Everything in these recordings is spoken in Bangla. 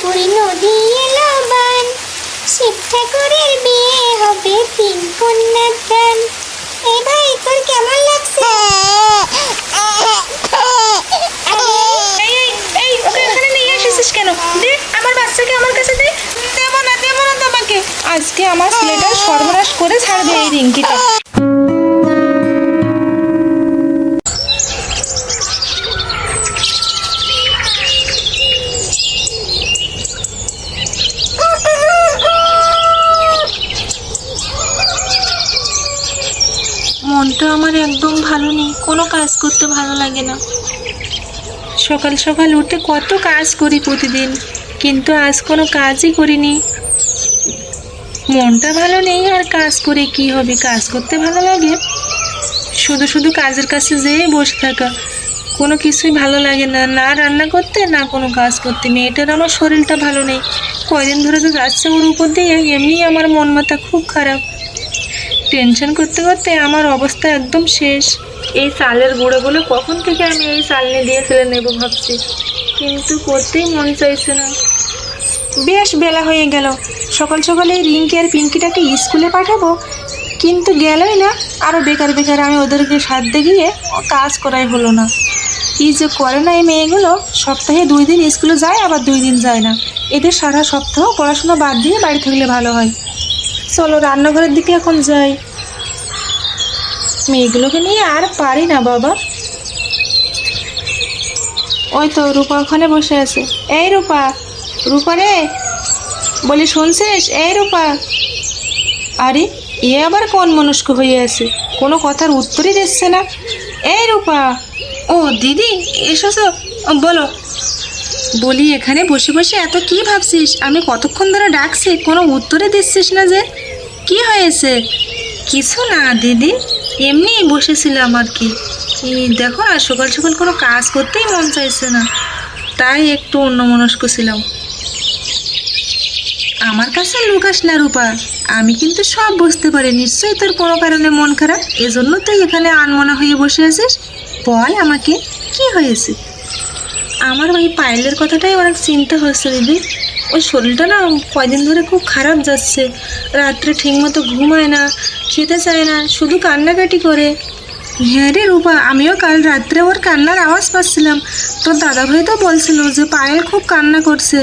পুরনো দিয়ে লবান, শিব ঠাকুরের বিয়ে হবে 3 কন্যার দান। এই ভাই তোর কেমন লাগছে? ওকে এখানে নিয়ে এসেছিস কেন? দে আমার বাচ্চাকে আমার কাছে দে। দেবো না তোমাকে। আজকে আমার ছেলেটার সর্বনাশ করে ছাড়বে এই রিঙ্কিটা। মনটা আমার একদম ভালো নেই, কোনো কাজ করতে ভালো লাগে না। সকাল সকাল উঠে কত কাজ করি প্রতিদিন, কিন্তু আজ কোনো কাজই করিনি। মনটা ভালো নেই আর কাজ করে কি হবে? কাজ করতে ভালো লাগে, শুধু শুধু কাজের কাছে যেয়ে বসে থাকা, কোনো কিছুই ভালো লাগে না, না রান্না করতে না কোনো কাজ করতে। মেয়েটার আমার শরীরটা ভালো নেই, কয়দিন ধরে তো যাচ্ছে ওর উপর দিয়ে, এমনি আমার মন মাথা খুব খারাপ। টেনশন করতে করতে আমার অবস্থা একদম শেষ। এই চালের গুঁড়োগুলো কখন থেকে আমি এই চালনি দিয়ে ফেলে নেব ভাবছি, কিন্তু করতেই মন চাইছে না। বেশ বেলা হয়ে গেল, সকাল সকালে এই রিঙ্কি আর পিঙ্কিটাকে স্কুলে পাঠাবো, কিন্তু গেলই না। আরও বেকার বেকার আমি ওদেরকে সাথে গিয়ে কাজ করাই হলো না। কী যে করে না এই মেয়েগুলো, সপ্তাহে 2 দিন স্কুলে যায় আবার 2 দিন যায় না। এদের সারা সপ্তাহ পড়াশোনা বাদ দিয়ে বাড়ি থাকলে ভালো হয়। চলো রান্নাঘরের দিকে এখন যাই। মেয়েগুলোকে নিয়ে আর পারি না বাবা। ওই তো রূপা ওখানে বসে আছে। এই রূপা, রূপা রে, বলি শুনছিস? এই রূপা। আরে এ আবার কোন মনস্ক হয়ে আছে, কোনো কথার উত্তরই দিচ্ছে না। এই রূপা। ও দিদি এসেছো, বলো। বলি এখানে বসে বসে এত কি ভাবছিস? আমি কতক্ষণ ধরে ডাকছি, কোনো উত্তরে দিচ্ছিস না যে, কি হয়েছে? কিছু না দিদি, এমনি বসেছিলাম আর কি। দেখো না, সকাল সকাল কোনো কাজ করতেই মন চাইছে না, তাই একটু অন্যমনস্ক ছিলাম। আমার কাছে লুকাস না রূপা, আমি কিন্তু সব বুঝতে পারি। নিশ্চয়ই তোর কোনো কারণে মন খারাপ, এজন্য তুই এখানে আনমনা হয়ে বসে আছিস। বল আমাকে কি হয়েছে? আমার ওই পায়েলের কথাটাই অনেক চিন্তা হচ্ছে দিদি। ওই শরীরটা না কয়দিন ধরে খুব খারাপ যাচ্ছে, রাত্রে ঠিকমতো ঘুমায় না, খেতে চায় না, শুধু কান্নাকাটি করে। হ্যাঁ রে রূপা, আমিও কাল রাত্রে ওর কান্নার আওয়াজ পাচ্ছিলাম। তোর দাদাভাই তো বলছিল যে পায়েল খুব কান্না করছে।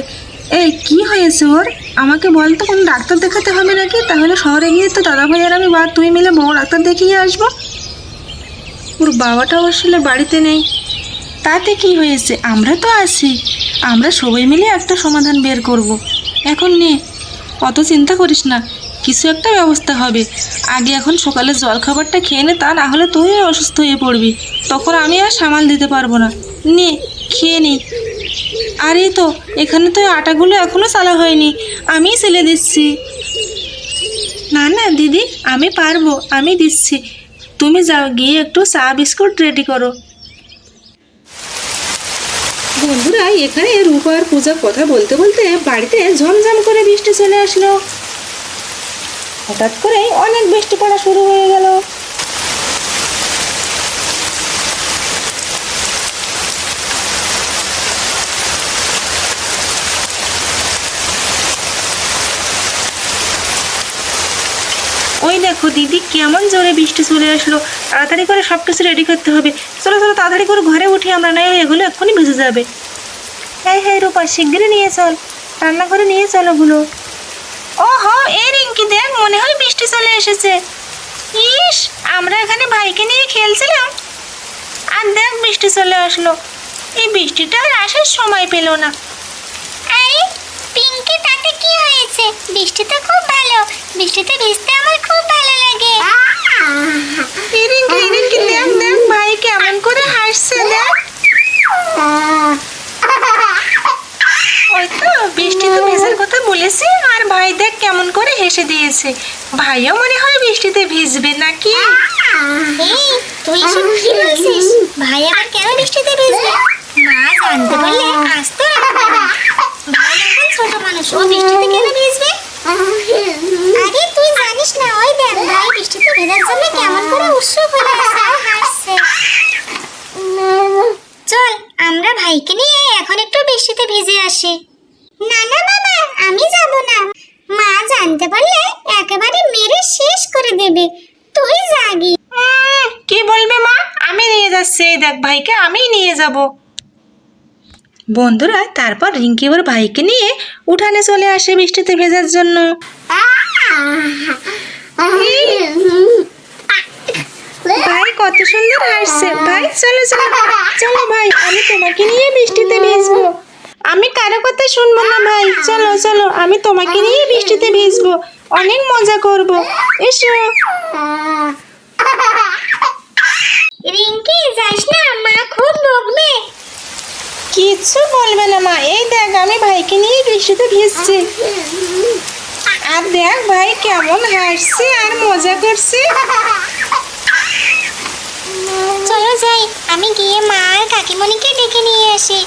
এই কি হয়েছে ওর? আমাকে বল তো, কোনো ডাক্তার দেখাতে হবে নাকি? তাহলে শহরে গিয়ে তো দাদাভাই আর আমি বা তুই মিলে বড় ডাক্তার দেখিয়ে আসবো। ওর বাবাটাও আসলে বাড়িতে নেই। তাতে কি হয়েছে, আমরা তো আছি, আমরা সবাই মিলে একটা সমাধান বের করব। এখন নে, অত চিন্তা করিস না, কিছু একটা ব্যবস্থা হবে। আগে এখন সকালে জল খাবারটা খেয়ে নে, তা না হলে তুইও অসুস্থ হয়ে পড়বি, তখন আমি আর সামাল দিতে পারবো না। নে খেয়ে নি। আর এই তো এখানে তো আটাগুলো এখনও চালা হয়নি, আমিই চেলে দিচ্ছি। না না দিদি, আমি পারবো, আমি দিচ্ছি। তুমি যাও, গিয়ে একটু চা বিস্কুট রেডি করো। বন্ধুরা, এখানে রূপা আর পূজা কথা বলতে বলতে বাড়িতে ঝমঝম করে বৃষ্টি চলে আসলো। হঠাৎ করেই অনেক বৃষ্টি পড়া শুরু হয়ে গেল। ওই দেখো দিদি, কেমন জোরে বৃষ্টি চলে আসলো। তাড়াতাড়ি করে সব কিছু রেডি করতে হবে। চলো চলো তাড়াতাড়ি করে ঘরে উঠি আমরা, নয় এগুলো এক্ষুনি ভিজে যাবে। হ্যাঁ হ্যাঁ রূপা, শিগগিরই নিয়ে চল, রান্নাঘরে নিয়ে চল ওগুলো। ও হো, এই রিঙ্কি দেখ, মনে হয় বৃষ্টি চলে এসেছে। ইস, আমরা এখানে ভাইকে নিয়ে খেলছিলাম আর দেখ বৃষ্টি চলে আসলো। এই বৃষ্টিটা আর আসার সময় পেল না। এই পিঙ্কি, তাতে কি হয়েছে? বৃষ্টি তো খুব ভালো, বৃষ্টিতে ভিজতে আমার খুব ভালো লাগে। এই রিঙ্কি দেখ দেখ, ভাই কেমন করে হাসছে দেখ। ওই তো বৃষ্টি তো ভেজার কথা বলেছি, আর ভাই দেখ কেমন করে হেসে দিয়েছে। ভাইও মনে হয় বৃষ্টিতে ভিজবে নাকি? এই তুই সব কি বলছিস? ভাই আবার কেন বৃষ্টিতে ভিজবে? না জানতে পারলে আসতো না। ভাই এখন ছোট মানুষ, ও বৃষ্টিতে কেন ভিজবে? আরে তুই জানিস না, ওই দেখ ভাই বৃষ্টিতে ভেজার জন্য কেমন করে উৎসুক হয়ে আছে আর হাসছে। চল আমরা ভাইকে নিয়ে এখন একটু বৃষ্টিতে ভিজে আসি। না না, জানতে পারলে একেবারে মেরে শেষ করে দেবে। তুই জাগি। কি বলবে মা? আমি নিয়ে যাচ্ছি, এই দেখ ভাইকে আমি নিয়ে যাব। বন্ধুরা তারপর রিঙ্কি ওর ভাইকে নিয়ে উঠানে চলে আসে বৃষ্টিতে ভেজার জন্য। ভাই কত সুন্দর হাসছে। ভাই চলো চলো চলো ভাই, আমি তোমাকে নিয়ে বৃষ্টিতে ভিজবো। আমি কারো কথা শুনবো না ভাই, চলো চলো আমি তোমাকে নিয়ে বৃষ্টিতে ভিজবো, অনেক মজা করব, এসো। রিঙ্কি যাস না, মা খুব বকবে। কিচ্ছু বলবে না মা, এই দেখ আমি ভাইকে নিয়ে বৃষ্টিতে ভিজছি। আর দেখ ভাই কেমন হাসছে আর মজা করছে। চলো যাই, আমি গিয়ে মা আর কাকিমণিকে ডেকে নিয়ে আসি।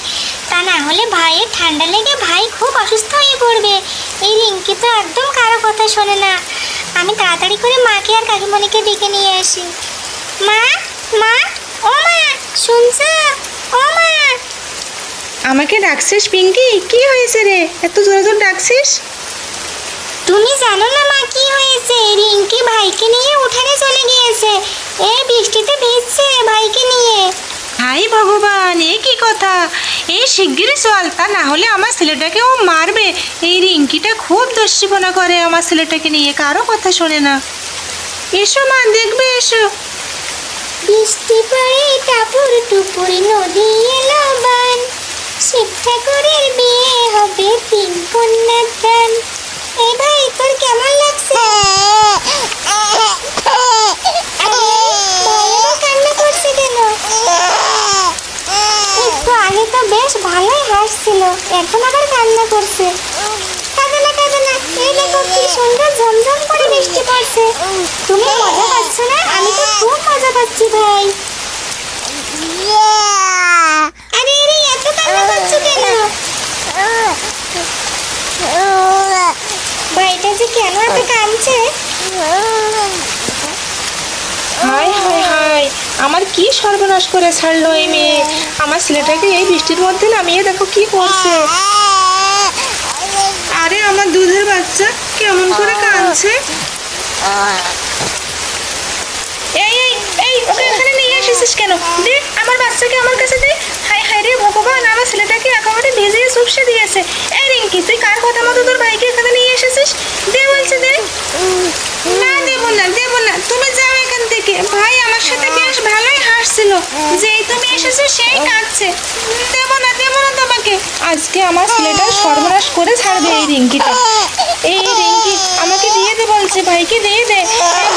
তা না হলে ভাইয়ের ঠান্ডা লেগে ভাই খুব অসুস্থ হয়ে পড়বে। এই রিঙ্কি তো একদম কারো কথা শোনে না। আমি তাড়াতাড়ি করে মাকে আর কাকিমণিকে ডেকে নিয়ে আসি। মা, মা, ও মা, শুনছো? ও মা। আমাকে ডাকছিস পিঙ্কি? কি হয়েছে রে, এত জোরে জোরে ডাকছিস? তুমি জানো না মা কি হয়েছে? রিঙ্কি ভাইকে নিয়ে উঠানে চলে গিয়েছে। এই বৃষ্টিতে ভিজছে ভাইকে নিয়ে। হাই ভগবান, এ কি কথা! এই শিগগিরই চল, তা না হলে আমার ছেলেটাকে ও মারবে। এই রিঙ্কিটা খুব দস্যিপনা করে আমার ছেলেটাকে নিয়ে, কারো কথা শোনে না। এসো মা, দেখবে এসো। বৃষ্টি পড়ে টাপুর টুপুর, নদী এলো বান, শিব ঠাকুরের বিয়ে হবে, 3 কন্যার দান। এই ভাই তোর কেমন লাগছে? আরে, ভাই আবার কান্না করছে কেন? একটু আগে তো বেশ ভালোই হাসছিল, এখন আবার কান্না করছে। কাঁদে না কাঁদে না, এই দেখো কি সুন্দর ঝমঝম করে বৃষ্টি পড়ছে। তুমি মজা পাচ্ছ না? আমি তো খুব মজা পাচ্ছি ভাই। আরে আরে, এত কান্না করছো কেন? ভাইটা যে কেন এত কাঁদছে? হাই হাই হাই, আমার কি সর্বনাশ করে ছাড়লো এই মেয়ে। আমার ছেলেটাকে এই বৃষ্টির মধ্যে নামিয়ে দেখো কি করছে। আরে আমার দুধের বাচ্চা কেমন করে কাঁদছে। এই এই এই, ওকে এখানে নিয়ে এসেছিস কেন? দে আমার বাচ্চাকে আমার কাছে দে। হাই হাই রে ভগবান, আমার ছেলেটাকে একেবারে ভিজিয়ে চুপসে দিয়েছে। এই রিঙ্কি, তুই কার কথা মতো তোর ভাইকে এখানে নিয়ে এসেছিস? দে বলছে দে। না দেবো না দেবো না, তুমি যাও এখান থেকে। ভাই আমার সাথে বেশ ভালোই হাসছিল, যেই তুমি এসেছো সেই কাঁদছে। দেবো না তোমাকে। আজকে আমার ছেলেটা সর্বনাশ করে ছাড়বে এই রিঙ্কিটা। এই রিঙ্কি আমাকে দিয়ে দে বলছে, ভাইকে দিয়ে দে।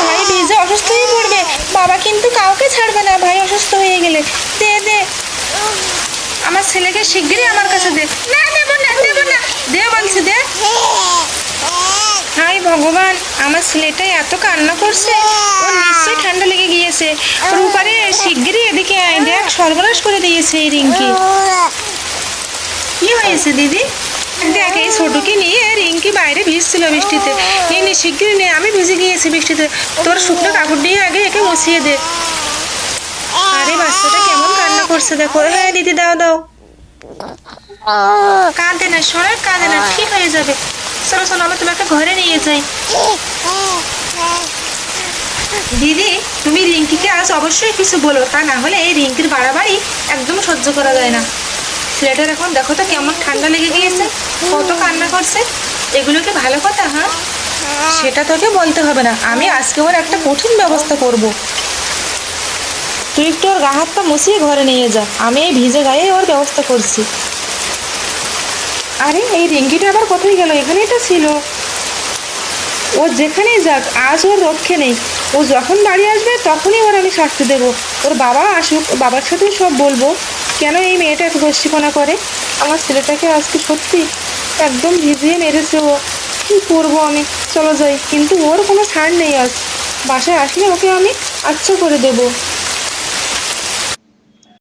ভাই ভিজে অসুস্থ হয়ে পড়বে, বাবা কিন্তু কাউকে ছাড়বে না ভাই অসুস্থ হয়ে গেলে। দে দে, আমার ছেলেকে শিগগিরই আমার কাছে দে। না দেবো না দে বলছে দে। হাই ভগবান, আমার ছেলেটা এত কান্না করছে, ওর নিশ্চয়ই ঠান্ডা লেগে গিয়েছে। রূপারে শিগগিরই এদিকে আয়, দেখ সর্বনাশ করে দিয়েছে এই রিঙ্কি। কি হয়েছে দিদি? দেখ এই ছোটকে নিয়ে রিঙ্কি বাইরে ভিজছিল বৃষ্টিতে। এই নে শিগগিরই নে, আমি ভিজে গিয়েছি বৃষ্টিতে। তোর শুকনো কাপড় দিয়ে আগে একে মুছিয়ে দে। আরে বাচ্চাটা কেমন কান্না করছে দেখো। হ্যাঁ দিদি দাও দাও। কাঁদে না সোনার, কাঁদে না, ঠিক হয়ে যাবে। চলো চলো আমি তোমাকে ঘরে নিয়ে যাই। দিদি তুমি রিঙ্কিকে আজ অবশ্যই কিছু বলো, তা না হলে এই রিঙ্কির বাড়াবাড়ি একদম সহ্য করা যায় না। ছেলেটার এখন দেখো তো কেমন ঠান্ডা লেগে গিয়েছে, কত কান্না করছে। এগুলো কি ভালো কথা? হ্যাঁ, সেটা তোকে বলতে হবে না, আমি আজকে ওর একটা কঠিন ব্যবস্থা করব। তুই একটু ওর গা হাত পা মুছিয়ে ঘরে নিয়ে যা, আমি এই ভিজে গায়ে ওর ব্যবস্থা করছি। আরে এই রিঙ্কিটা আবার কোথায় গেল? এখানেই তো ছিল। ও যেখানেই যাক আজ ওর রক্ষে নেই। ও যখন বাড়ি আসবে তখনই ওর আমি শাস্তি দেবো। ওর বাবা আসুক, বাবার সাথেই সব বলবো কেন এই মেয়েটা এত দস্যিপনা করে। আমার ছেলেটাকে আজকে সত্যি একদম ভিজিয়ে মেরেছে ও। কী করবো আমি? চলো যাই, কিন্তু ওর কোনো ছাড় নেই। আজ বাসায় আসলে ওকে আমি আচ্ছা করে দেবো।